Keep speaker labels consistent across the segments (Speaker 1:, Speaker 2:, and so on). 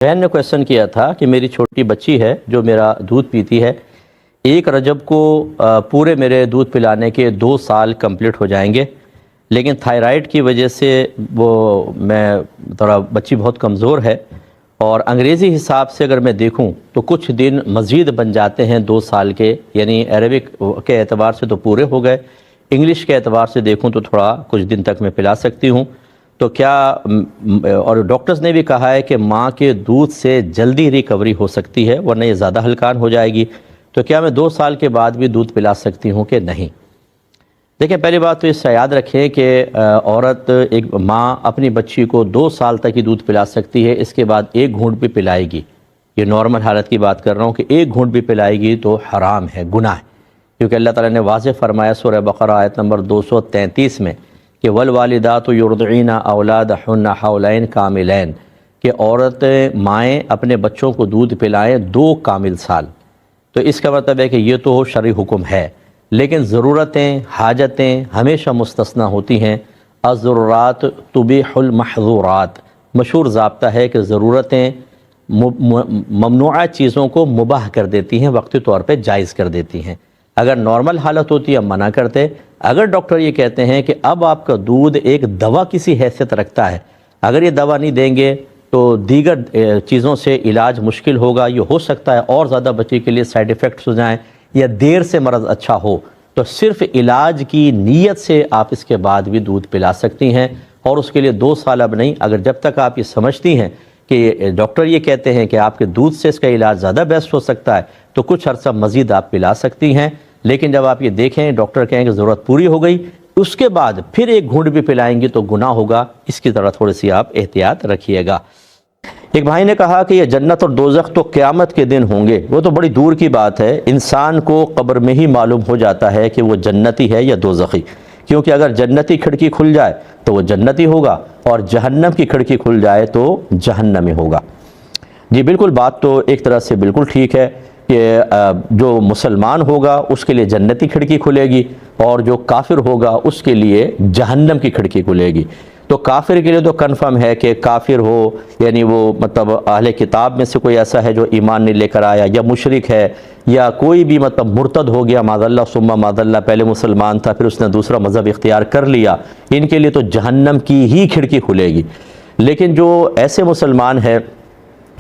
Speaker 1: بہن نے کویشچن کیا تھا کہ میری چھوٹی بچی ہے جو میرا دودھ پیتی ہے، 1 رجب کو پورے میرے دودھ پلانے کے 2 سال کمپلیٹ ہو جائیں گے، لیکن تھائرائیڈ کی وجہ سے میں تھوڑا بچی بہت کمزور ہے، اور انگریزی حساب سے اگر میں دیکھوں تو کچھ دن مزید بن جاتے ہیں 2 سال کے، یعنی عربک کے اعتبار سے تو پورے ہو گئے، انگلش کے اعتبار سے دیکھوں تو تھوڑا کچھ دن تک میں پلا سکتی ہوں۔ تو کیا اور ڈاکٹرز نے بھی کہا ہے کہ ماں کے دودھ سے جلدی ریکوری ہو سکتی ہے ورنہ یہ زیادہ ہلکان ہو جائے گی، تو کیا میں 2 سال کے بعد بھی دودھ پلا سکتی ہوں کہ نہیں؟ دیکھیں، پہلی بات تو اس سے یاد رکھیں کہ عورت ایک ماں اپنی بچی کو 2 سال تک ہی دودھ پلا سکتی ہے، اس کے بعد 1 گھونٹ بھی پلائے گی، یہ نارمل حالت کی بات کر رہا ہوں، کہ 1 گھونٹ بھی پلائے گی تو حرام ہے، گناہ ہے، کیونکہ اللہ تعالیٰ نے واضح فرمایا سورہ بقرہ آیت نمبر 233 میں کہ والوالدات یرضعن اولادہن حولین کاملین، کہ مائیں اپنے بچوں کو دودھ پلائیں 2 کامل سال۔ تو اس کا مطلب ہے کہ یہ تو شرعی حکم ہے، لیکن ضرورتیں، حاجتیں ہمیشہ مستثنیٰ ہوتی ہیں۔ الضرورات تبیح المحظورات، مشہور ضابطہ ہے کہ ضرورتیں ممنوعہ چیزوں کو مباح کر دیتی ہیں، وقتی طور پہ جائز کر دیتی ہیں۔ اگر نارمل حالت ہوتی ہے ہم منع کرتے، اگر ڈاکٹر یہ کہتے ہیں کہ اب آپ کا دودھ ایک دوا کسی حیثیت رکھتا ہے، اگر یہ دوا نہیں دیں گے تو دیگر چیزوں سے علاج مشکل ہوگا، یہ ہو سکتا ہے اور زیادہ بچے کے لیے سائیڈ ایفیکٹس ہو جائیں یا دیر سے مرض اچھا ہو، تو صرف علاج کی نیت سے آپ اس کے بعد بھی دودھ پلا سکتی ہیں، اور اس کے لیے 2 سال اب نہیں، اگر جب تک آپ یہ سمجھتی ہیں کہ ڈاکٹر یہ کہتے ہیں کہ آپ کے دودھ سے اس کا علاج زیادہ بیسٹ ہو سکتا ہے تو کچھ عرصہ مزید آپ پلا سکتی ہیں، لیکن جب آپ یہ دیکھیں ڈاکٹر کہیں کہ ضرورت پوری ہو گئی، اس کے بعد پھر 1 گھونٹ بھی پلائیں گی تو گناہ ہوگا، اس کی طرح تھوڑی سی آپ احتیاط رکھیے گا۔ ایک بھائی نے کہا کہ یہ جنت اور دوزخ تو قیامت کے دن ہوں گے، وہ تو بڑی دور کی بات ہے، انسان کو قبر میں ہی معلوم ہو جاتا ہے کہ وہ جنتی ہے یا دوزخی، کیونکہ اگر جنتی کھڑکی کھل جائے تو وہ جنتی ہوگا، اور جہنم کی کھڑکی کھل جائے تو جہنمی ہوگا۔ جی بالکل، بات تو ایک طرح سے بالکل ٹھیک ہے کہ جو مسلمان ہوگا اس کے لیے جنتی کھڑکی کھلے گی، اور جو کافر ہوگا اس کے لیے جہنم کی کھڑکی کھلے گی۔ تو کافر کے لیے تو کنفرم ہے کہ کافر ہو، یعنی وہ مطلب اہل کتاب میں سے کوئی ایسا ہے جو ایمان نہیں لے کر آیا، یا مشرک ہے، یا کوئی بھی مطلب مرتد ہو گیا، معاذ اللہ ثم معاذ اللہ، پہلے مسلمان تھا پھر اس نے دوسرا مذہب اختیار کر لیا، ان کے لیے تو جہنم کی ہی کھڑکی کھلے گی۔ لیکن جو ایسے مسلمان ہے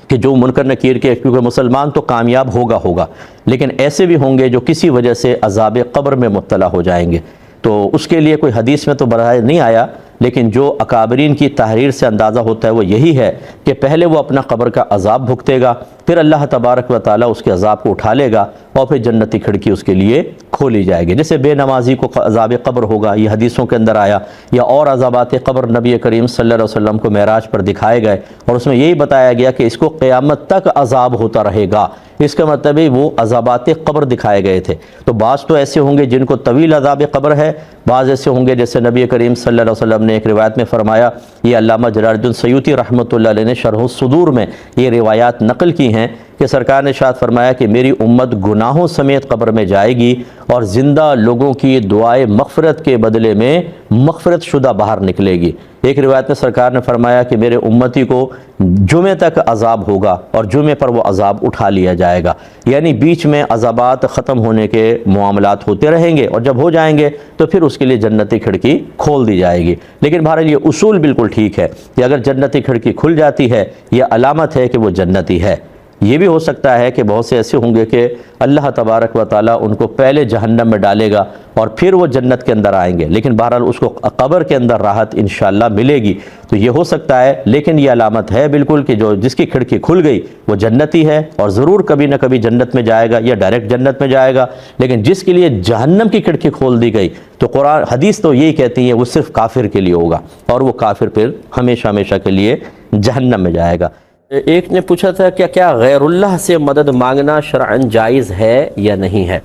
Speaker 1: کہ جو منکر نکیر کے، کیونکہ مسلمان تو کامیاب ہوگا، لیکن ایسے بھی ہوں گے جو کسی وجہ سے عذاب قبر میں مبتلا ہو جائیں گے، تو اس کے لیے کوئی حدیث میں تو براہ نہیں آیا، لیکن جو اکابرین کی تحریر سے اندازہ ہوتا ہے وہ یہی ہے کہ پہلے وہ اپنا قبر کا عذاب بھگتے گا، پھر اللہ تبارک و تعالیٰ اس کے عذاب کو اٹھا لے گا، اور پھر جنتی کھڑکی اس کے لیے کھولی جائے گی۔ جیسے بے نمازی کو عذاب قبر ہوگا، یہ حدیثوں کے اندر آیا، یا اور عذابات قبر نبی کریم صلی اللہ علیہ وسلم کو معراج پر دکھائے گئے، اور اس میں یہی بتایا گیا کہ اس کو قیامت تک عذاب ہوتا رہے گا۔ اس کا مطلب ہے وہ عذابات قبر دکھائے گئے تھے۔ تو بعض تو ایسے ہوں گے جن کو طویل عذاب قبر ہے، بعض ایسے ہوں گے جیسے نبی کریم صلی اللہ علیہ وسلم نے ایک روایت میں فرمایا، یہ علامہ جلال الدین سیوطی رحمۃ اللہ علیہ نے شرح الصدور میں یہ روایات نقل کی ہیں کہ سرکار نے ارشاد فرمایا کہ میری امت گناہوں سمیت قبر میں جائے گی، اور زندہ لوگوں کی دعائے مغفرت کے بدلے میں مغفرت شدہ باہر نکلے گی۔ ایک روایت میں سرکار نے فرمایا کہ میرے امتی کو جمعے تک عذاب ہوگا، اور جمعے پر وہ عذاب اٹھا لیا جائے گا، یعنی بیچ میں عذابات ختم ہونے کے معاملات ہوتے رہیں گے، اور جب ہو جائیں گے تو پھر اس کے لیے جنتی کھڑکی کھول دی جائے گی۔ لیکن بہرحال یہ اصول بالکل ٹھیک ہے کہ اگر جنتی کھڑکی کھل جاتی ہے یہ علامت ہے کہ وہ جنتی ہے۔ یہ بھی ہو سکتا ہے کہ بہت سے ایسے ہوں گے کہ اللہ تبارک و تعالیٰ ان کو پہلے جہنم میں ڈالے گا اور پھر وہ جنت کے اندر آئیں گے، لیکن بہرحال اس کو قبر کے اندر راحت انشاءاللہ ملے گی۔ تو یہ ہو سکتا ہے، لیکن یہ علامت ہے بالکل کہ جس کی کھڑکی کھل گئی وہ جنتی ہے، اور ضرور کبھی نہ کبھی جنت میں جائے گا یا ڈائریکٹ جنت میں جائے گا۔ لیکن جس کے لیے جہنم کی کھڑکی کھول دی گئی تو قرآن حدیث تو یہی کہتی ہے وہ صرف کافر کے لیے ہوگا، اور وہ کافر پھر ہمیشہ ہمیشہ کے لیے جہنم میں جائے گا۔ ایک نے پوچھا تھا کہ کیا غیر اللہ سے مدد مانگنا شرعاً جائز ہے یا نہیں ہے؟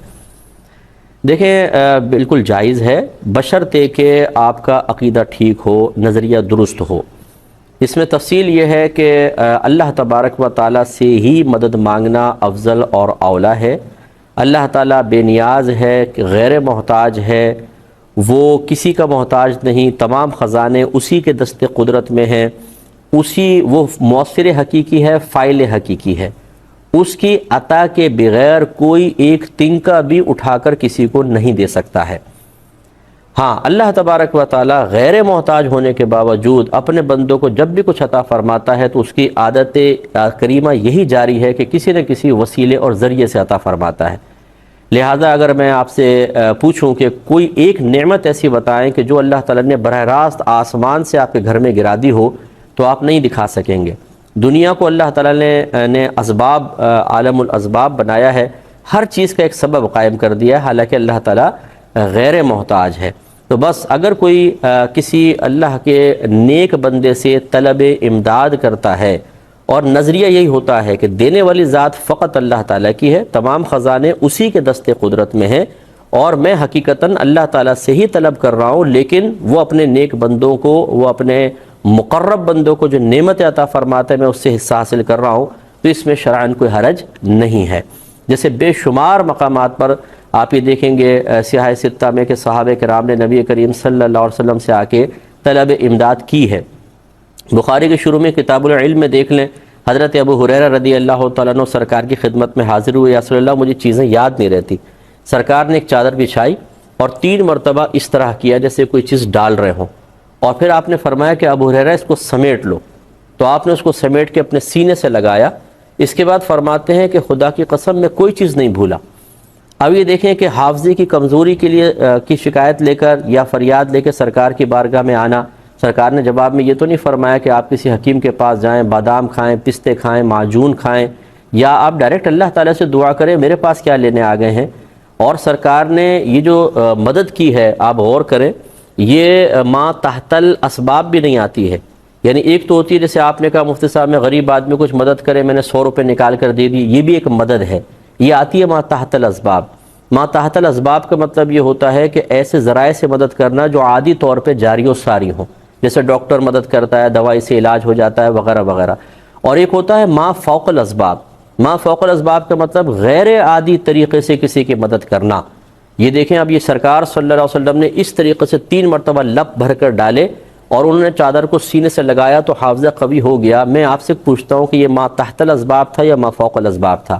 Speaker 1: دیکھیں بالکل جائز ہے، بشرطے کہ آپ کا عقیدہ ٹھیک ہو، نظریہ درست ہو۔ اس میں تفصیل یہ ہے کہ اللہ تبارک و تعالیٰ سے ہی مدد مانگنا افضل اور اولیٰ ہے۔ اللہ تعالیٰ بے نیاز ہے، غیر محتاج ہے، وہ کسی کا محتاج نہیں، تمام خزانے اسی کے دست قدرت میں ہیں، وہ مؤثر حقیقی ہے، فاعل حقیقی ہے، اس کی عطا کے بغیر کوئی ایک تنکا بھی اٹھا کر کسی کو نہیں دے سکتا ہے۔ ہاں، اللہ تبارک و تعالی غیر محتاج ہونے کے باوجود اپنے بندوں کو جب بھی کچھ عطا فرماتا ہے تو اس کی عادت کریمہ یہی جاری ہے کہ کسی نہ کسی وسیلے اور ذریعے سے عطا فرماتا ہے۔ لہٰذا اگر میں آپ سے پوچھوں کہ کوئی ایک نعمت ایسی بتائیں کہ جو اللہ تعالیٰ نے براہ راست آسمان سے آپ کے گھر میں گرا دی ہو، تو آپ نہیں دکھا سکیں گے۔ دنیا کو اللہ تعالیٰ نے اسباب، عالم الاسباب بنایا ہے، ہر چیز کا ایک سبب قائم کر دیا ہے، حالانکہ اللہ تعالیٰ غیر محتاج ہے۔ تو بس اگر کوئی کسی اللہ کے نیک بندے سے طلب امداد کرتا ہے، اور نظریہ یہی ہوتا ہے کہ دینے والی ذات فقط اللہ تعالیٰ کی ہے، تمام خزانے اسی کے دست قدرت میں ہیں، اور میں حقیقتاً اللہ تعالیٰ سے ہی طلب کر رہا ہوں، لیکن وہ اپنے نیک بندوں کو، وہ اپنے مقرب بندوں کو جو نعمت عطا فرماتا ہے میں اس سے حصہ حاصل کر رہا ہوں، تو اس میں شرعاً کوئی حرج نہیں ہے۔ جیسے بے شمار مقامات پر آپ یہ دیکھیں گے سیاہ ستہ میں کہ صحابہ کرام نے نبی کریم صلی اللہ علیہ وسلم سے آ کے طلب امداد کی ہے۔ بخاری کے شروع میں کتاب العلم میں دیکھ لیں، حضرت ابو ہریرہ رضی اللہ تعالیٰ عنہ سرکار کی خدمت میں حاضر ہوئے، یا رسول اللہ مجھے چیزیں یاد نہیں رہتی۔ سرکار نے ایک چادر بچھائی اور 3 مرتبہ اس طرح کیا جیسے کوئی چیز ڈال رہے ہوں، اور پھر آپ نے فرمایا کہ ابو ہریرہ اس کو سمیٹ لو، تو آپ نے اس کو سمیٹ کے اپنے سینے سے لگایا۔ اس کے بعد فرماتے ہیں کہ خدا کی قسم میں کوئی چیز نہیں بھولا۔ اب یہ دیکھیں کہ حافظے کی کمزوری کے لیے کی شکایت لے کر یا فریاد لے کے سرکار کی بارگاہ میں آنا، سرکار نے جواب میں یہ تو نہیں فرمایا کہ آپ کسی حکیم کے پاس جائیں، بادام کھائیں، پستے کھائیں، معجون کھائیں، یا آپ ڈائریکٹ اللہ تعالیٰ سے دعا کریں میرے پاس کیا لینے آ گئے ہیں۔ اور سرکار نے یہ جو مدد کی ہے، آپ غور کریں، یہ ما تحت الاسباب بھی نہیں آتی ہے۔ یعنی ایک تو ہوتی ہے جیسے آپ نے کہا مفتی صاحب میں غریب آدمی کچھ مدد کرے، میں نے 100 روپے نکال کر دے دی، یہ بھی ایک مدد ہے، یہ آتی ہے ما تحت الاسباب۔ ما تحت الاسباب کا مطلب یہ ہوتا ہے کہ ایسے ذرائع سے مدد کرنا جو عادی طور پہ جاری و ساری ہوں، جیسے ڈاکٹر مدد کرتا ہے، دوائی سے علاج ہو جاتا ہے وغیرہ وغیرہ۔ اور ایک ہوتا ہے ما فوق الاسباب۔ ما فوق الاسباب کا مطلب غیر عادی طریقے سے کسی کی مدد کرنا۔ یہ دیکھیں اب یہ سرکار صلی اللہ علیہ وسلم نے اس طریقے سے 3 مرتبہ لپ بھر کر ڈالے اور انہوں نے چادر کو سینے سے لگایا تو حافظہ قوی ہو گیا۔ میں آپ سے پوچھتا ہوں کہ یہ ما تحت الاسباب تھا یا ما فوق الاسباب تھا؟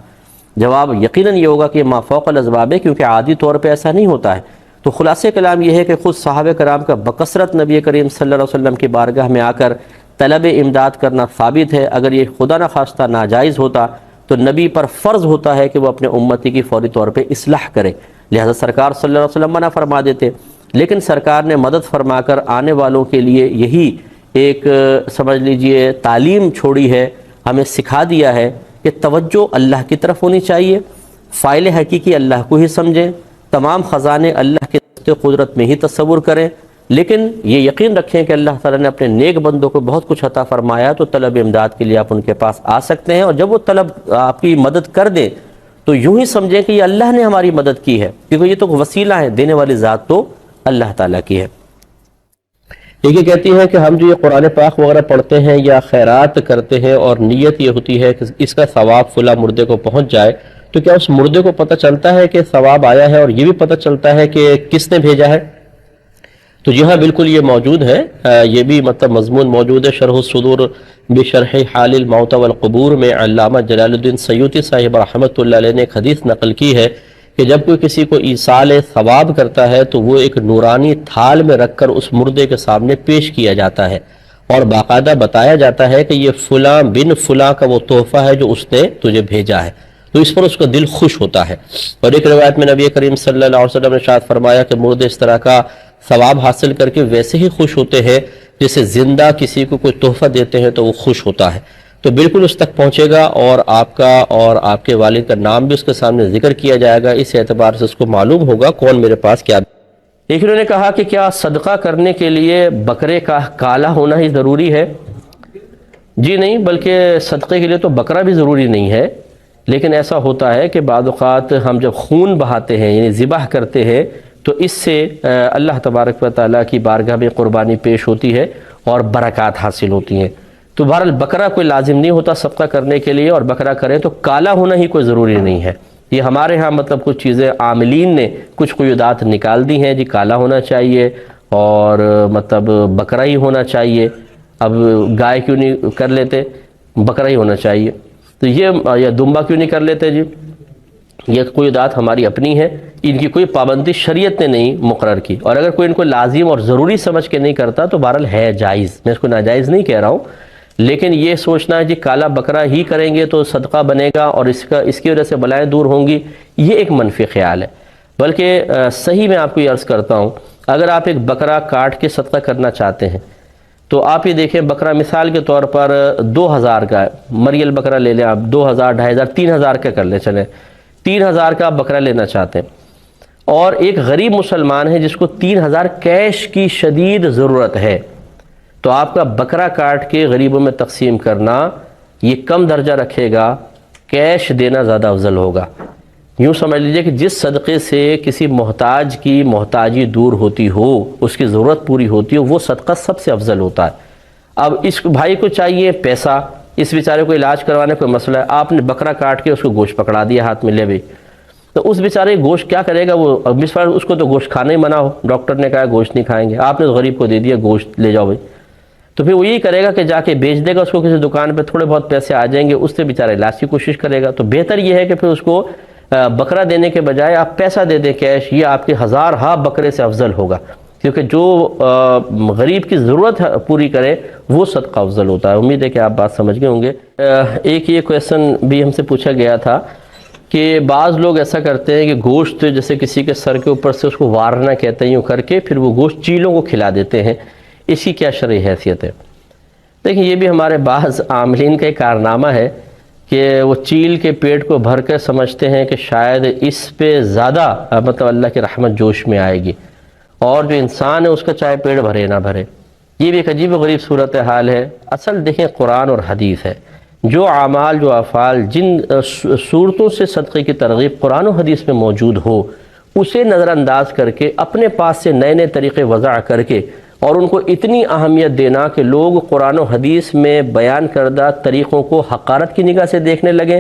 Speaker 1: جواب یقیناً یہ ہوگا کہ یہ ما فوق الاسباب ہے، کیونکہ عادی طور پہ ایسا نہیں ہوتا ہے۔ تو خلاصہ کلام یہ ہے کہ خود صحابہ کرام کا بکثرت نبی کریم صلی اللہ علیہ وسلم کی بارگاہ میں آ کر طلب امداد کرنا ثابت ہے۔ اگر یہ خدا نخواستہ ناجائز ہوتا تو نبی پر فرض ہوتا ہے کہ وہ اپنے امتی کی فوری طور پہ اصلاح کرے، لہذا سرکار صلی اللہ علیہ وسلم منع فرما دیتے، لیکن سرکار نے مدد فرما کر آنے والوں کے لیے یہی ایک سمجھ لیجئے تعلیم چھوڑی ہے، ہمیں سکھا دیا ہے کہ توجہ اللہ کی طرف ہونی چاہیے، فاعل حقیقی اللہ کو ہی سمجھیں، تمام خزانے اللہ کے قدرت میں ہی تصور کریں، لیکن یہ یقین رکھیں کہ اللہ تعالیٰ نے اپنے نیک بندوں کو بہت کچھ عطا فرمایا، تو طلب امداد کے لیے آپ ان کے پاس آ سکتے ہیں، اور جب وہ طلب آپ کی مدد کر دیں تو یوں ہی سمجھیں کہ یہ اللہ نے ہماری مدد کی ہے، کیونکہ یہ تو وسیلہ ہے، دینے والی ذات تو اللہ تعالیٰ کی ہے۔ یہ کہتی ہے کہ ہم جو یہ قرآن پاک وغیرہ پڑھتے ہیں یا خیرات کرتے ہیں اور نیت یہ ہوتی ہے کہ اس کا ثواب فلاں مردے کو پہنچ جائے، تو کیا اس مردے کو پتہ چلتا ہے کہ ثواب آیا ہے، اور یہ بھی پتہ چلتا ہے کہ کس نے بھیجا ہے؟ تو جی ہاں، بالکل یہ موجود ہے، یہ بھی مطلب مضمون موجود ہے۔ شرح الصدور بشرح حال الموت والقبور میں علامہ جلال الدین سیوطی صاحب رحمۃ اللہ علیہ نے ایک حدیث نقل کی ہے کہ جب کوئی کسی کو ایصال ثواب کرتا ہے تو وہ ایک نورانی تھال میں رکھ کر اس مردے کے سامنے پیش کیا جاتا ہے، اور باقاعدہ بتایا جاتا ہے کہ یہ فلاں بن فلاں کا وہ تحفہ ہے جو اس نے تجھے بھیجا ہے، تو اس پر اس کا دل خوش ہوتا ہے۔ اور ایک روایت میں نبی کریم صلی اللہ علیہ وسلم نے ارشاد فرمایا کہ مردے اس طرح کا ثواب حاصل کر کے ویسے ہی خوش ہوتے ہیں جیسے زندہ کسی کو کوئی تحفہ دیتے ہیں تو وہ خوش ہوتا ہے۔ تو بالکل اس تک پہنچے گا، اور آپ کا اور آپ کے والد کا نام بھی اس کے سامنے ذکر کیا جائے گا، اس اعتبار سے اس کو معلوم ہوگا کون میرے پاس کیا۔ ایک انہوں نے کہا کہ کیا صدقہ کرنے کے لیے بکرے کا کالا ہونا ہی ضروری ہے؟ جی نہیں، بلکہ صدقے کے لیے تو بکرا بھی ضروری نہیں ہے، لیکن ایسا ہوتا ہے کہ بعض اوقات ہم جب خون بہاتے ہیں یعنی ذبح کرتے ہیں تو اس سے اللہ تبارک و تعالیٰ کی بارگاہ میں قربانی پیش ہوتی ہے اور برکات حاصل ہوتی ہیں۔ تو بہرحال بکرا کوئی لازم نہیں ہوتا صدقہ کرنے کے لیے، اور بکرا کریں تو کالا ہونا ہی کوئی ضروری نہیں ہے۔ یہ ہمارے ہاں مطلب کچھ چیزیں عاملین نے کچھ قیودات نکال دی ہیں، جی کالا ہونا چاہیے اور مطلب بکرا ہی ہونا چاہیے، اب گائے کیوں نہیں کر لیتے، بکرا ہی ہونا چاہیے. تو یہ یا دمبا کیوں نہیں کر لیتے جی، یہ کوئی ذات ہماری اپنی ہے، ان کی کوئی پابندی شریعت نے نہیں مقرر کی. اور اگر کوئی ان کو لازم اور ضروری سمجھ کے نہیں کرتا تو بہرحال ہے جائز، میں اس کو ناجائز نہیں کہہ رہا ہوں. لیکن یہ سوچنا ہے جی کالا بکرا ہی کریں گے تو صدقہ بنے گا اور اس کی وجہ سے بلائیں دور ہوں گی، یہ ایک منفی خیال ہے. بلکہ صحیح میں آپ کو یہ عرض کرتا ہوں، اگر آپ ایک بکرا کاٹ کے صدقہ کرنا چاہتے ہیں تو آپ یہ دیکھیں، بکرا مثال کے طور پر 2000 کا ہے، مریل بکرا لے لیں آپ، 2000 2500 3000 کا کر لیں، چلیں 3000 کا آپ بکرا لینا چاہتے ہیں، اور ایک غریب مسلمان ہے جس کو 3000 کیش کی شدید ضرورت ہے، تو آپ کا بکرا کاٹ کے غریبوں میں تقسیم کرنا یہ کم درجہ رکھے گا، کیش دینا زیادہ افضل ہوگا. یوں سمجھ لیجئے کہ جس صدقے سے کسی محتاج کی محتاجی دور ہوتی ہو، اس کی ضرورت پوری ہوتی ہو، وہ صدقہ سب سے افضل ہوتا ہے. اب اس بھائی کو چاہیے پیسہ، اس بیچارے کو علاج کروانے کوئی مسئلہ ہے، آپ نے بکرا کاٹ کے اس کو گوشت پکڑا دیا ہاتھ میں، لے بھائی، تو اس بیچارے گوشت کیا کرے گا وہ؟ اس کو تو گوشت کھانا ہی منع ہو، ڈاکٹر نے کہا گوشت نہیں کھائیں گے، آپ نے غریب کو دے دیا گوشت، لے جاؤ بھائی، تو پھر وہ یہی کرے گا کہ جا کے بیچ دے گا اس کو کسی دکان پہ، تھوڑے بہت پیسے آ جائیں گے، اس سے بیچارہ علاج کی کوشش کرے گا. تو بہتر یہ ہے کہ پھر اس کو بکرا دینے کے بجائے آپ پیسہ دے دیں کیش، یہ آپ کے ہزارہا بکرے سے افضل ہوگا، کیونکہ جو غریب کی ضرورت پوری کرے وہ صدقہ افضل ہوتا ہے. امید ہے کہ آپ بات سمجھ گئے ہوں گے. ایک یہ کویسچن بھی ہم سے پوچھا گیا تھا کہ بعض لوگ ایسا کرتے ہیں کہ گوشت جیسے کسی کے سر کے اوپر سے اس کو وارنا کہتے ہیں، یوں کر کے پھر وہ گوشت چیلوں کو کھلا دیتے ہیں، اس کی کیا شرعی حیثیت ہے؟ دیکھیں، یہ بھی ہمارے بعض عاملین کا ایک کارنامہ ہے کہ وہ چیل کے پیٹ کو بھر کر سمجھتے ہیں کہ شاید اس پہ زیادہ مطلب اللہ کی رحمت جوش میں آئے گی، اور جو انسان ہے اس کا چاہے پیٹ بھرے نہ بھرے. یہ بھی ایک عجیب و غریب صورتحال ہے. اصل دیکھیں قرآن اور حدیث ہے، جو اعمال جو افعال جن صورتوں سے صدقے کی ترغیب قرآن و حدیث میں موجود ہو، اسے نظر انداز کر کے اپنے پاس سے نئے نئے طریقے وضع کر کے اور ان کو اتنی اہمیت دینا کہ لوگ قرآن و حدیث میں بیان کردہ طریقوں کو حقارت کی نگاہ سے دیکھنے لگیں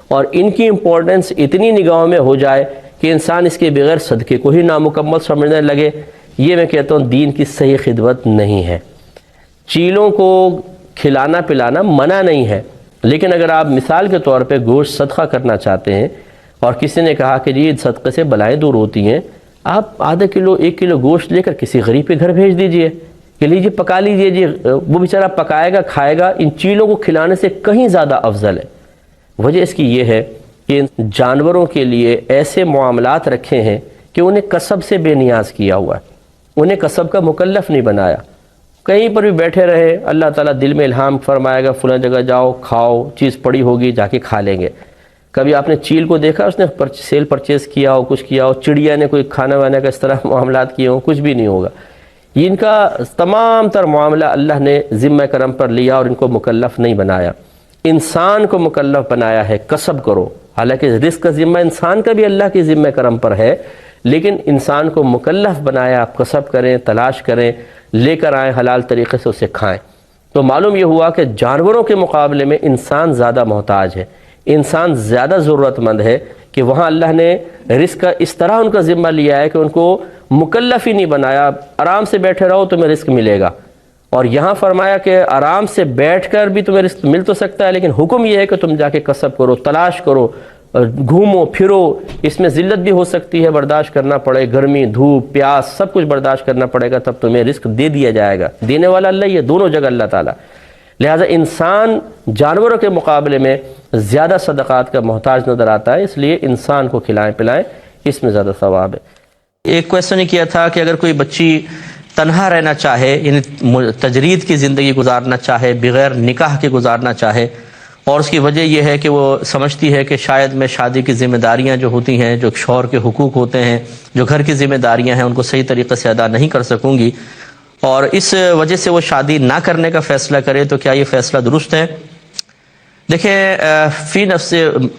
Speaker 1: اور ان کی امپورٹنس اتنی نگاہوں میں ہو جائے کہ انسان اس کے بغیر صدقے کو ہی نامکمل سمجھنے لگے، یہ میں کہتا ہوں دین کی صحیح خدمت نہیں ہے. چیلوں کو کھلانا پلانا منع نہیں ہے، لیکن اگر آپ مثال کے طور پہ گوشت صدقہ کرنا چاہتے ہیں اور کسی نے کہا کہ جی صدقے سے بلائیں دور ہوتی ہیں، آپ آدھا کلو 1 کلو گوشت لے کر کسی غریب کے گھر بھیج دیجئے کہ لیجیے پکا لیجئے جی، وہ بیچارہ پکائے گا کھائے گا، ان چیلوں کو کھلانے سے کہیں زیادہ افضل ہے. وجہ اس کی یہ ہے کہ جانوروں کے لیے ایسے معاملات رکھے ہیں کہ انہیں کسب سے بے نیاز کیا ہوا ہے، انہیں کسب کا مکلف نہیں بنایا. کہیں پر بھی بیٹھے رہے، اللہ تعالیٰ دل میں الہام فرمائے گا فلاں جگہ جاؤ کھاؤ، چیز پڑی ہوگی جا کے کھا لیں گے. کبھی آپ نے چیل کو دیکھا اس نے سیل پرچیز کیا ہو، کچھ کیا ہو، چڑیا نے کوئی کھانا وانا کا اس طرح معاملات کیے ہوں؟ کچھ بھی نہیں ہوگا. ان کا تمام تر معاملہ اللہ نے ذمہ کرم پر لیا اور ان کو مکلف نہیں بنایا. انسان کو مکلف بنایا ہے کسب کرو، حالانکہ رزق کا ذمہ انسان کا بھی اللہ کے ذمہ کرم پر ہے، لیکن انسان کو مکلف بنایا آپ کسب کریں، تلاش کریں، لے کر آئیں، حلال طریقے سے اسے کھائیں. تو معلوم یہ ہوا کہ جانوروں کے مقابلے میں انسان زیادہ محتاج ہے، انسان زیادہ ضرورت مند ہے، کہ وہاں اللہ نے رزق کا اس طرح ان کا ذمہ لیا ہے کہ ان کو مکلف ہی نہیں بنایا. آرام سے بیٹھے رہو تمہیں رزق ملے گا، اور یہاں فرمایا کہ آرام سے بیٹھ کر بھی تمہیں رزق مل تو سکتا ہے، لیکن حکم یہ ہے کہ تم جا کے کسب کرو، تلاش کرو، گھومو پھرو. اس میں ذلت بھی ہو سکتی ہے، برداشت کرنا پڑے، گرمی دھوپ پیاس سب کچھ برداشت کرنا پڑے گا، تب تمہیں رزق دے دیا جائے گا. دینے والا اللہ، یہ دونوں جگہ اللہ تعالیٰ. لہٰذا انسان جانوروں کے مقابلے میں زیادہ صدقات کا محتاج نظر آتا ہے، اس لیے انسان کو کھلائیں پلائیں، اس میں زیادہ ثواب ہے. ایک کویسچن یہ کیا تھا کہ اگر کوئی بچی تنہا رہنا چاہے، یعنی تجرید کی زندگی گزارنا چاہے، بغیر نکاح کے گزارنا چاہے، اور اس کی وجہ یہ ہے کہ وہ سمجھتی ہے کہ شاید میں شادی کی ذمہ داریاں جو ہوتی ہیں، جو شوہر کے حقوق ہوتے ہیں، جو گھر کی ذمہ داریاں ہیں، ان کو صحیح طریقے سے ادا نہیں کر سکوں گی، اور اس وجہ سے وہ شادی نہ کرنے کا فیصلہ کرے، تو کیا یہ فیصلہ درست ہے؟ دیکھیں، فی نفس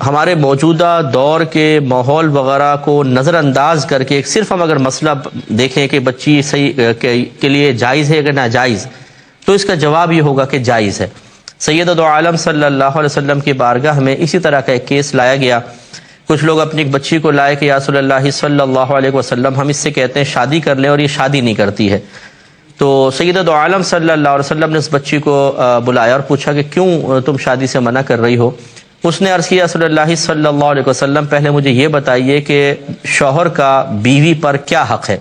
Speaker 1: ہمارے موجودہ دور کے ماحول وغیرہ کو نظر انداز کر کے صرف ہم اگر مسئلہ دیکھیں کہ بچی صحیح کے لیے جائز ہے کہ ناجائز، تو اس کا جواب یہ ہوگا کہ جائز ہے. سید دو عالم صلی اللہ علیہ وسلم کی بارگاہ میں اسی طرح کا ایک کیس لایا گیا. کچھ لوگ اپنی ایک بچی کو لائے کہ یا رسول اللہ صلی اللہ علیہ وسلم، ہم اس سے کہتے ہیں شادی کر لیں اور یہ شادی نہیں کرتی ہے. تو سید دو عالم صلی اللہ علیہ وسلم نے اس بچی کو بلایا اور پوچھا کہ کیوں تم شادی سے منع کر رہی ہو؟ اس نے عرض کیا رسول اللہ صلی اللہ علیہ وسلم پہلے مجھے یہ بتائیے کہ شوہر کا بیوی پر کیا حق ہے؟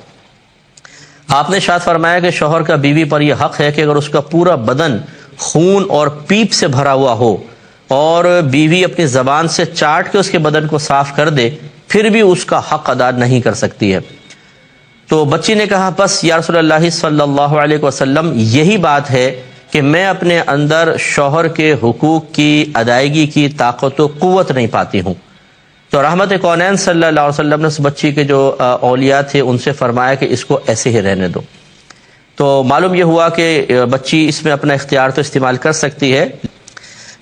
Speaker 1: آپ نے ارشاد فرمایا کہ شوہر کا بیوی پر یہ حق ہے کہ اگر اس کا پورا بدن خون اور پیپ سے بھرا ہوا ہو اور بیوی اپنی زبان سے چاٹ کے اس کے بدن کو صاف کر دے پھر بھی اس کا حق ادا نہیں کر سکتی ہے۔ تو بچی نے کہا بس یا رسول اللہ صلی اللہ علیہ وسلم یہی بات ہے کہ میں اپنے اندر شوہر کے حقوق کی ادائیگی کی طاقت و قوت نہیں پاتی ہوں۔ تو رحمت کونین صلی اللہ علیہ وسلم نے اس بچی کے جو اولیاء تھے ان سے فرمایا کہ اس کو ایسے ہی رہنے دو۔ تو معلوم یہ ہوا کہ بچی اس میں اپنا اختیار تو استعمال کر سکتی ہے،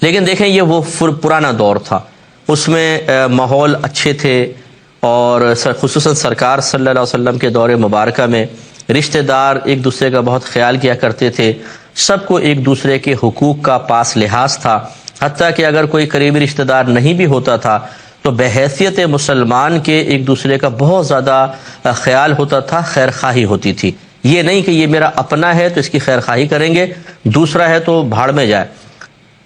Speaker 1: لیکن دیکھیں یہ وہ پرانا دور تھا، اس میں ماحول اچھے تھے، اور خصوصاً سرکار صلی اللہ علیہ وسلم کے دور مبارکہ میں رشتہ دار ایک دوسرے کا بہت خیال کیا کرتے تھے، سب کو ایک دوسرے کے حقوق کا پاس لحاظ تھا، حتیٰ کہ اگر کوئی قریبی رشتہ دار نہیں بھی ہوتا تھا تو بحیثیت مسلمان کے ایک دوسرے کا بہت زیادہ خیال ہوتا تھا، خیر خواہی ہوتی تھی۔ یہ نہیں کہ یہ میرا اپنا ہے تو اس کی خیر خواہی کریں گے، دوسرا ہے تو بھاڑ میں جائے،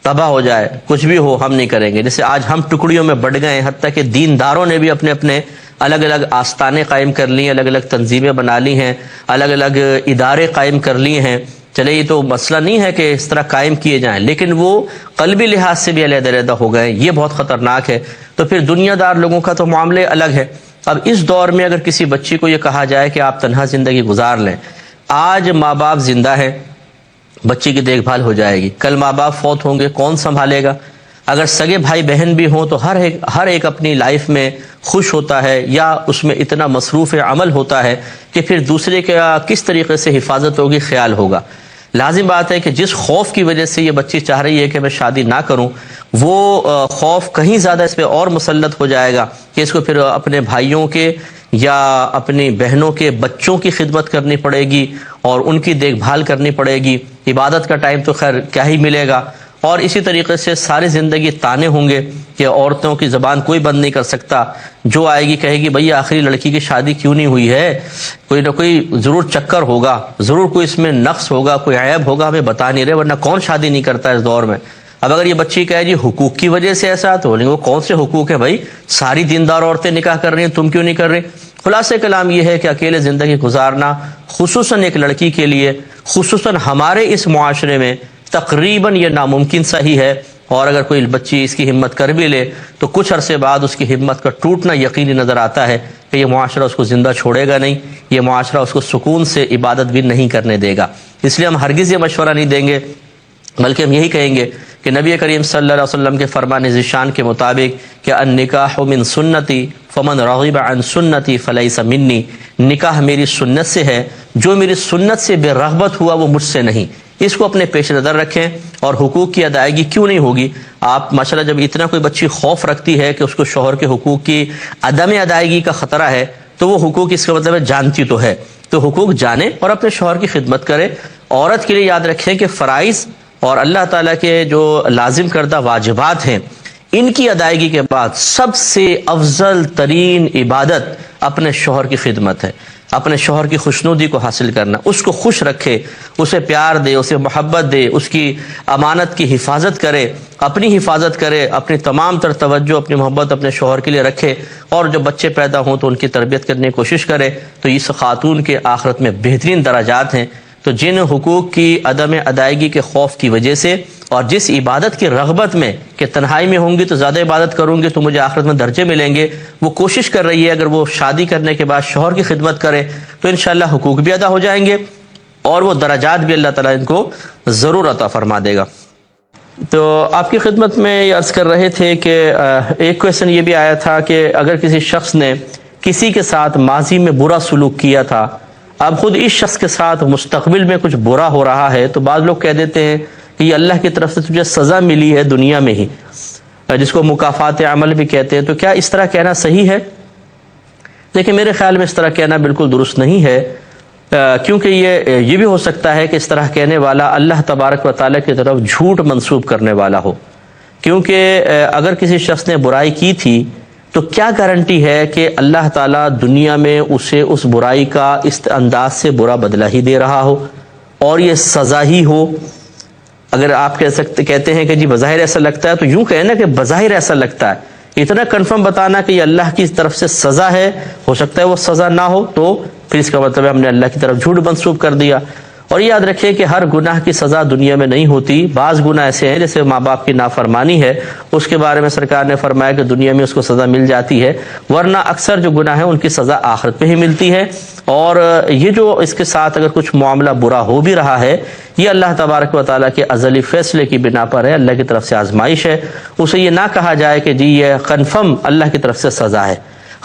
Speaker 1: تباہ ہو جائے، کچھ بھی ہو ہم نہیں کریں گے۔ جیسے آج ہم ٹکڑیوں میں بٹ گئے ہیں، حتیٰ کہ دینداروں نے بھی اپنے اپنے الگ الگ آستانے قائم کر لی ہیں، الگ الگ تنظیمیں بنا لی ہیں، الگ الگ ادارے قائم کر لیے ہیں۔ چلے یہ تو مسئلہ نہیں ہے کہ اس طرح قائم کیے جائیں، لیکن وہ قلبی لحاظ سے بھی علیحدہ علیحدہ ہو گئے، یہ بہت خطرناک ہے۔ تو پھر دنیا دار لوگوں کا تو معاملے الگ ہے۔ اب اس دور میں اگر کسی بچی کو یہ کہا جائے کہ آپ تنہا زندگی گزار لیں، آج ماں باپ زندہ ہے، بچی کی دیکھ بھال ہو جائے گی، کل ماں باپ فوت ہوں گے، کون سنبھالے گا؟ اگر سگے بھائی بہن بھی ہوں تو ہر ایک اپنی لائف میں خوش ہوتا ہے یا اس میں اتنا مصروف عمل ہوتا ہے کہ پھر دوسرے کا کس طریقے سے حفاظت ہوگی، خیال ہوگا۔ لازم بات ہے کہ جس خوف کی وجہ سے یہ بچی چاہ رہی ہے کہ میں شادی نہ کروں، وہ خوف کہیں زیادہ اس پہ اور مسلط ہو جائے گا کہ اس کو پھر اپنے بھائیوں کے یا اپنی بہنوں کے بچوں کی خدمت کرنی پڑے گی اور ان کی دیکھ بھال کرنی پڑے گی۔ عبادت کا ٹائم تو خیر کیا ہی ملے گا، اور اسی طریقے سے ساری زندگی تانے ہوں گے کہ عورتوں کی زبان کوئی بند نہیں کر سکتا، جو آئے گی کہے گی بھئی آخری لڑکی کی شادی کیوں نہیں ہوئی ہے، کوئی نہ کوئی ضرور چکر ہوگا، ضرور کوئی اس میں نقص ہوگا، کوئی عیب ہوگا، ہمیں بتا نہیں رہے، ورنہ کون شادی نہیں کرتا اس دور میں۔ اب اگر یہ بچی کہے جی حقوق کی وجہ سے ایسا، تو بولیں گے وہ کون سے حقوق ہیں بھائی، ساری دیندار عورتیں نکاح کر رہی ہیں، تم کیوں نہیں کر رہی؟ خلاصہ کلام یہ ہے کہ اکیلے زندگی گزارنا خصوصاً ایک لڑکی کے لیے، خصوصاً ہمارے اس معاشرے میں تقریباً یہ ناممکن سا ہی ہے، اور اگر کوئی بچی اس کی ہمت کر بھی لے تو کچھ عرصے بعد اس کی ہمت کا ٹوٹنا یقینی نظر آتا ہے کہ یہ معاشرہ اس کو زندہ چھوڑے گا نہیں، یہ معاشرہ اس کو سکون سے عبادت بھی نہیں کرنے دے گا۔ اس لیے ہم ہرگز یہ مشورہ نہیں دیں گے، بلکہ ہم یہی کہیں گے کہ نبی کریم صلی اللہ علیہ وسلم کے فرمان ذیشان کے مطابق کہ النکاح من سنتی فمن رغب عن سنتی فلیس منی، نکاح میری سنت سے ہے، جو میری سنت سے بے رغبت ہوا وہ مجھ سے نہیں۔ اس کو اپنے پیش نظر رکھیں، اور حقوق کی ادائیگی کیوں نہیں ہوگی؟ آپ ماشاءاللہ جب اتنا کوئی بچی خوف رکھتی ہے کہ اس کو شوہر کے حقوق کی عدم ادائیگی کا خطرہ ہے، تو وہ حقوق اس کا مطلب ہے جانتی تو ہے، تو حقوق جانے اور اپنے شوہر کی خدمت کرے۔ عورت کے لیے یاد رکھیں کہ فرائض اور اللہ تعالیٰ کے جو لازم کردہ واجبات ہیں، ان کی ادائیگی کے بعد سب سے افضل ترین عبادت اپنے شوہر کی خدمت ہے، اپنے شوہر کی خوشنودی کو حاصل کرنا، اس کو خوش رکھے، اسے پیار دے، اسے محبت دے، اس کی امانت کی حفاظت کرے، اپنی حفاظت کرے، اپنی تمام تر توجہ اپنی محبت اپنے شوہر کے لیے رکھے، اور جب بچے پیدا ہوں تو ان کی تربیت کرنے کی کوشش کرے، تو اس خاتون کے آخرت میں بہترین درجات ہیں۔ تو جن حقوق کی عدم ادائیگی کے خوف کی وجہ سے اور جس عبادت کی رغبت میں کہ تنہائی میں ہوں گی تو زیادہ عبادت کروں گی تو مجھے آخرت میں درجے ملیں گے، وہ کوشش کر رہی ہے اگر وہ شادی کرنے کے بعد شوہر کی خدمت کرے تو انشاءاللہ حقوق بھی ادا ہو جائیں گے اور وہ درجات بھی اللہ تعالیٰ ان کو ضرور عطا فرما دے گا۔ تو آپ کی خدمت میں یہ عرض کر رہے تھے کہ ایک کویشچن یہ بھی آیا تھا کہ اگر کسی شخص نے کسی کے ساتھ ماضی میں برا سلوک کیا تھا، اب خود اس شخص کے ساتھ مستقبل میں کچھ برا ہو رہا ہے، تو بعض لوگ کہہ دیتے ہیں کہ یہ اللہ کی طرف سے تجھے سزا ملی ہے دنیا میں ہی، جس کو مکافات عمل بھی کہتے ہیں، تو کیا اس طرح کہنا صحیح ہے؟ لیکن میرے خیال میں اس طرح کہنا بالکل درست نہیں ہے، کیونکہ یہ بھی ہو سکتا ہے کہ اس طرح کہنے والا اللہ تبارک و تعالیٰ کی طرف جھوٹ منسوب کرنے والا ہو، کیونکہ اگر کسی شخص نے برائی کی تھی تو کیا گارنٹی ہے کہ اللہ تعالیٰ دنیا میں اسے اس برائی کا اس انداز سے برا بدلہ ہی دے رہا ہو؟ اور یہ سزا ہی ہو. اگر آپ کہتے ہیں کہ جی بظاہر ایسا لگتا ہے، تو یوں کہیں نا کہ بظاہر ایسا لگتا ہے. اتنا کنفرم بتانا کہ یہ اللہ کی طرف سے سزا ہے، ہو سکتا ہے وہ سزا نہ ہو، تو پھر اس کا مطلب ہے ہم نے اللہ کی طرف جھوٹ منسوب کر دیا. اور یہ یاد رکھیں کہ ہر گناہ کی سزا دنیا میں نہیں ہوتی. بعض گناہ ایسے ہیں جیسے ماں باپ کی نافرمانی ہے، اس کے بارے میں سرکار نے فرمایا کہ دنیا میں اس کو سزا مل جاتی ہے، ورنہ اکثر جو گناہ ہیں ان کی سزا آخرت پہ ہی ملتی ہے. اور یہ جو اس کے ساتھ اگر کچھ معاملہ برا ہو بھی رہا ہے، یہ اللہ تبارک و تعالیٰ کے ازلی فیصلے کی بنا پر ہے، اللہ کی طرف سے آزمائش ہے. اسے یہ نہ کہا جائے کہ جی یہ کنفرم اللہ کی طرف سے سزا ہے.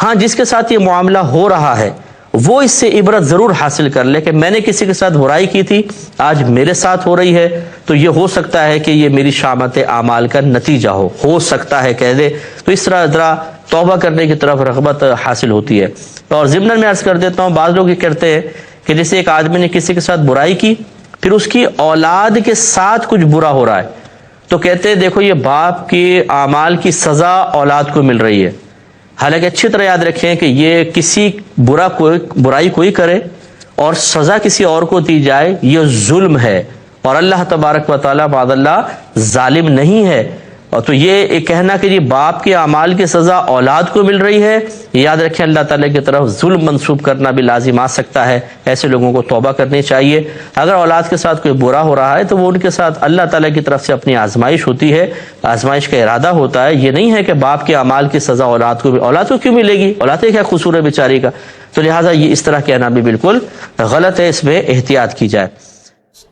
Speaker 1: ہاں، جس کے ساتھ یہ معاملہ ہو رہا ہے وہ اس سے عبرت ضرور حاصل کر لے کہ میں نے کسی کے ساتھ برائی کی تھی، آج میرے ساتھ ہو رہی ہے، تو یہ ہو سکتا ہے کہ یہ میری شامت اعمال کا نتیجہ ہو سکتا ہے کہہ دے. تو اس طرح ذرا توبہ کرنے کی طرف رغبت حاصل ہوتی ہے. اور ضمن میں عرض کر دیتا ہوں، بعض لوگ یہ کرتے ہیں کہ جیسے ایک آدمی نے کسی کے ساتھ برائی کی، پھر اس کی اولاد کے ساتھ کچھ برا ہو رہا ہے، تو کہتے ہیں دیکھو یہ باپ کے اعمال کی سزا اولاد کو مل رہی ہے. حالانکہ اچھی طرح یاد رکھیں کہ یہ کسی برائی کوئی کرے اور سزا کسی اور کو دی جائے، یہ ظلم ہے، اور اللہ تبارک و تعالیٰ معاذ اللہ ظالم نہیں ہے. اور تو یہ کہنا کہ یہ باپ کے اعمال کی سزا اولاد کو مل رہی ہے، یاد رکھیں اللہ تعالیٰ کی طرف ظلم منسوب کرنا بھی لازم آ سکتا ہے. ایسے لوگوں کو توبہ کرنی چاہیے. اگر اولاد کے ساتھ کوئی برا ہو رہا ہے تو وہ ان کے ساتھ اللہ تعالیٰ کی طرف سے اپنی آزمائش ہوتی ہے، آزمائش کا ارادہ ہوتا ہے. یہ نہیں ہے کہ باپ کے اعمال کی سزا اولاد کو کیوں ملے گی، اولاد کا کیا قصور ہے بیچاری کا. تو لہٰذا یہ اس طرح کہنا بھی بالکل غلط ہے، اس میں احتیاط کی جائے.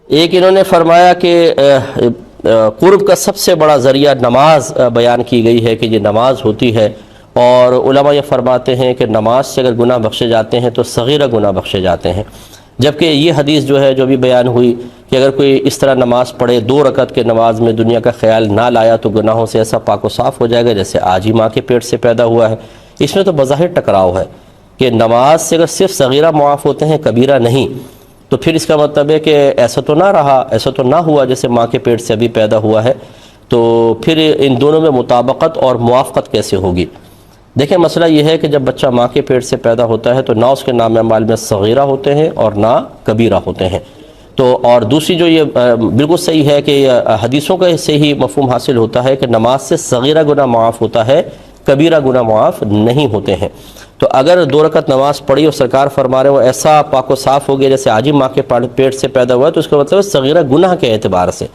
Speaker 2: ایک انہوں نے فرمایا کہ قرب کا سب سے بڑا ذریعہ نماز بیان کی گئی ہے کہ یہ نماز ہوتی ہے، اور علماء یہ فرماتے ہیں کہ نماز سے اگر گناہ بخشے جاتے ہیں تو صغیرہ گناہ بخشے جاتے ہیں. جبکہ یہ حدیث جو ہے جو بھی بیان ہوئی کہ اگر کوئی اس طرح نماز پڑھے 2 رکعت کے نماز میں دنیا کا خیال نہ لایا تو گناہوں سے ایسا پاک و صاف ہو جائے گا جیسے آج ہی ماں کے پیٹ سے پیدا ہوا ہے. اس میں تو بظاہر ٹکراؤ ہے کہ نماز سے اگر صرف صغیرہ معاف ہوتے ہیں کبیرہ نہیں، تو پھر اس کا مطلب ہے کہ ایسا تو نہ رہا، ایسا تو نہ ہوا جیسے ماں کے پیٹ سے ابھی پیدا ہوا ہے. تو پھر ان دونوں میں مطابقت اور موافقت کیسے ہوگی؟ دیکھیں مسئلہ یہ ہے کہ جب بچہ ماں کے پیٹ سے پیدا ہوتا ہے تو نہ اس کے نام اعمال میں صغیرہ ہوتے ہیں اور نہ کبیرہ ہوتے ہیں. تو اور دوسری جو یہ بالکل صحیح ہے کہ حدیثوں کا سے ہی مفہوم حاصل ہوتا ہے کہ نماز سے صغیرہ گناہ معاف ہوتا ہے، کبیرہ گناہ معاف نہیں ہوتے ہیں. تو اگر 2 رکعت نماز پڑھی اور سرکار فرما رہے وہ ایسا پاک و صاف ہو گیا جیسے آج ہی ماں کے پیٹ سے پیدا ہوا ہے، تو اس کا مطلب ہے صغیرہ گناہ کے اعتبار سے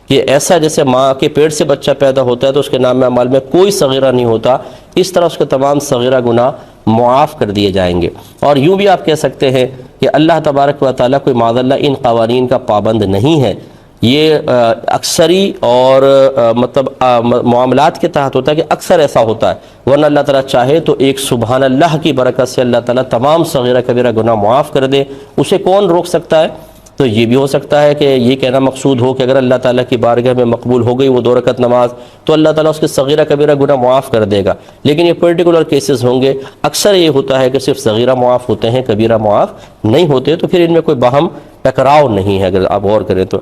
Speaker 2: کہ ایسا جیسے ماں کے پیٹ سے بچہ پیدا ہوتا ہے تو اس کے نام اعمال میں کوئی صغیرہ نہیں ہوتا، اس طرح اس کے تمام صغیرہ گناہ معاف کر دیے جائیں گے. اور یوں بھی آپ کہہ سکتے ہیں کہ اللہ تبارک و تعالیٰ کوئی معاذ اللہ ان قوانین کا پابند نہیں ہے. یہ اکثری اور مطلب معاملات کے تحت ہوتا ہے کہ اکثر ایسا ہوتا ہے، ورنہ اللہ تعالیٰ چاہے تو ایک سبحان اللہ کی برکت سے اللہ تعالیٰ تمام صغیرہ کبیرہ گناہ معاف کر دے. اسے کون روک سکتا ہے؟ تو یہ بھی ہو سکتا ہے کہ یہ کہنا مقصود ہو کہ اگر اللہ تعالیٰ کی بارگاہ میں مقبول ہو گئی وہ 2 رکعت نماز تو اللہ تعالیٰ اس کے صغیرہ کبیرہ گناہ معاف کر دے گا. لیکن یہ پرٹیکولر کیسز ہوں گے. اکثر یہ ہوتا ہے کہ صرف صغیرہ معاف ہوتے ہیں، کبیرہ معاف نہیں ہوتے. تو پھر ان میں کوئی باہم ٹکراؤ نہیں ہے اگر آپ غور کریں تو.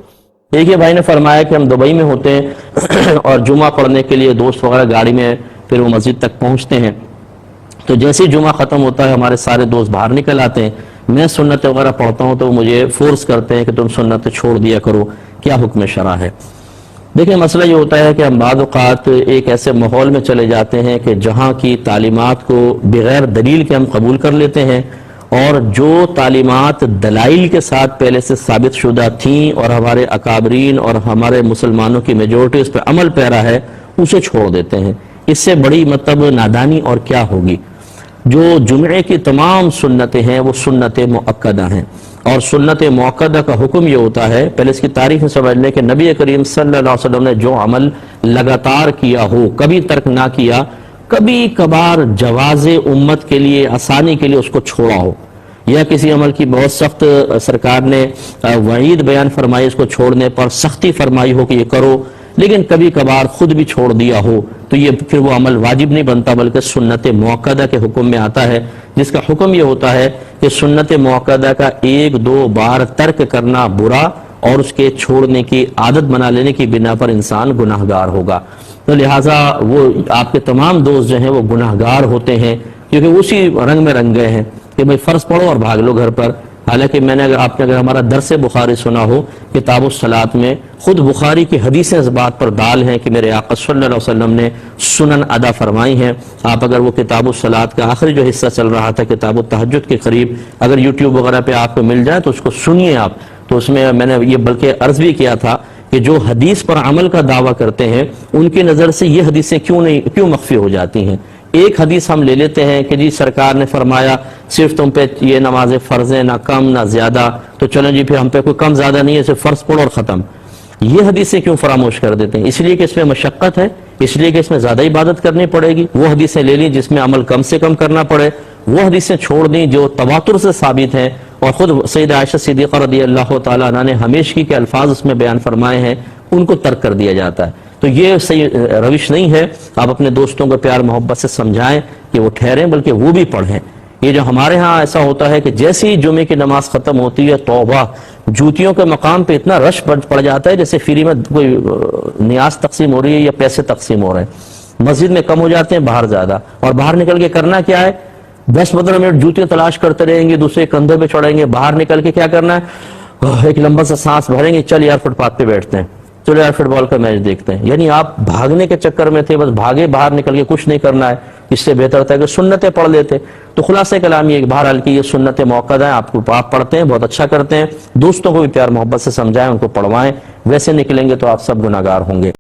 Speaker 1: ایک یہ بھائی نے فرمایا کہ ہم دبئی میں ہوتے ہیں اور جمعہ پڑھنے کے لیے دوست وغیرہ گاڑی میں پھر وہ مسجد تک پہنچتے ہیں، تو جیسے ہی جمعہ ختم ہوتا ہے ہمارے سارے دوست باہر نکل آتے ہیں. میں سنت وغیرہ پڑھتا ہوں تو مجھے فورس کرتے ہیں کہ تم سنت چھوڑ دیا کرو، کیا حکم شرع ہے؟ دیکھیں مسئلہ یہ ہوتا ہے کہ ہم بعض اوقات ایک ایسے ماحول میں چلے جاتے ہیں کہ جہاں کی تعلیمات کو بغیر دلیل کے ہم قبول کر لیتے ہیں، اور جو تعلیمات دلائل کے ساتھ پہلے سے ثابت شدہ تھیں اور ہمارے اکابرین اور ہمارے مسلمانوں کی میجورٹی اس پہ عمل پیرا ہے، اسے چھوڑ دیتے ہیں. اس سے بڑی مطلب نادانی اور کیا ہوگی؟ جو جمعے کی تمام سنتیں ہیں وہ سنت مؤکدہ ہیں، اور سنت مؤکدہ کا حکم یہ ہوتا ہے، پہلے اس کی تعریف سمجھ لیں کہ نبی کریم صلی اللہ علیہ وسلم نے جو عمل لگاتار کیا ہو، کبھی ترک نہ کیا، کبھی کبھار جواز امت کے لیے آسانی کے لیے اس کو چھوڑا ہو، یا کسی عمل کی بہت سخت سرکار نے وعید بیان فرمائی اس کو چھوڑنے پر، سختی فرمائی ہو کہ یہ کرو، لیکن کبھی کبھار خود بھی چھوڑ دیا ہو، تو یہ پھر وہ عمل واجب نہیں بنتا بلکہ سنت مؤکدہ کے حکم میں آتا ہے، جس کا حکم یہ ہوتا ہے کہ سنت مؤکدہ کا 1-2 بار ترک کرنا برا، اور اس کے چھوڑنے کی عادت بنا لینے کی بنا پر انسان گناہگار ہوگا. تو لہٰذا وہ آپ کے تمام دوست جو ہیں وہ گناہگار ہوتے ہیں، کیونکہ اسی رنگ میں رنگ گئے ہیں کہ بھئی فرض پڑھو اور بھاگ لو گھر پر.
Speaker 2: حالانکہ میں نے آپ نے اگر ہمارا درس بخاری سنا ہو کتاب الصلاۃ میں، خود بخاری کی حدیثیں اس بات پر دال ہیں کہ میرے آقا صلی اللہ علیہ وسلم نے سنن ادا فرمائی ہیں۔ آپ اگر وہ کتاب الصلاۃ کا آخری جو حصہ چل رہا تھا کتاب التہجد کے قریب، اگر یوٹیوب وغیرہ پہ آپ کو مل جائے تو اس کو سنیے آپ، تو اس میں نے یہ بلکہ عرض بھی کیا تھا کہ جو حدیث پر عمل کا دعویٰ کرتے ہیں ان کی نظر سے یہ حدیثیں کیوں مخفی ہو جاتی ہیں۔ ایک حدیث ہم لے لیتے ہیں کہ جی سرکار نے فرمایا صرف تم پہ یہ نماز فرض ہے، نہ کم نہ زیادہ، تو چلیں جی پھر ہم پہ کوئی کم زیادہ نہیں ہے، صرف فرض پڑھو اور ختم۔ یہ حدیثیں کیوں فراموش کر دیتے ہیں؟ اس لیے کہ اس میں مشقت ہے، اس لیے کہ اس میں زیادہ عبادت کرنی پڑے گی۔ وہ حدیثیں لے لیں جس میں عمل کم سے کم کرنا پڑے، وہ حدیثیں چھوڑ دیں جو تواتر سے ثابت ہیں، اور خود سیدہ عائشہ صدیقہ رضی اللہ تعالیٰ عنہ نے ہمیشگی کے الفاظ اس میں بیان فرمائے ہیں، ان کو ترک کر دیا جاتا ہے۔ تو یہ صحیح روش نہیں ہے۔ آپ اپنے دوستوں کو پیار محبت سے سمجھائیں کہ وہ ٹھہریں، بلکہ وہ بھی پڑھیں۔ یہ جو ہمارے ہاں ایسا ہوتا ہے کہ جیسے ہی جمعے کی نماز ختم ہوتی ہے توبہ، جوتیوں کے مقام پہ اتنا رش پڑ جاتا ہے جیسے فری میں کوئی نیاز تقسیم ہو رہی ہے یا پیسے تقسیم ہو رہے ہیں۔ مسجد میں کم ہو جاتے ہیں، باہر زیادہ، اور باہر نکل کے کرنا کیا ہے؟ 10-15 منٹ جوتیاں تلاش کرتے رہیں گے، دوسرے کندھے پہ چڑھیں گے، باہر نکل کے کیا کرنا ہے؟ ایک لمبا سا سانس بھریں گے، چل یار فٹ پاتھ پہ بیٹھتے ہیں، چلو یار فٹ بال کا میچ دیکھتے ہیں۔ یعنی آپ بھاگنے کے چکر میں تھے، بس بھاگے، باہر نکل کے کچھ نہیں کرنا ہے۔ اس سے بہتر تھا کہ سنتیں پڑھ لیتے۔ تو خلاصہ کلام یہ بہرحال کی یہ سنتیں موقع ہیں، آپ پڑھتے ہیں، بہت اچھا کرتے ہیں، دوستوں کو بھی پیار محبت سے سمجھائیں، ان کو پڑھوائیں، ویسے نکلیں گے تو آپ سب گناہگار ہوں گے۔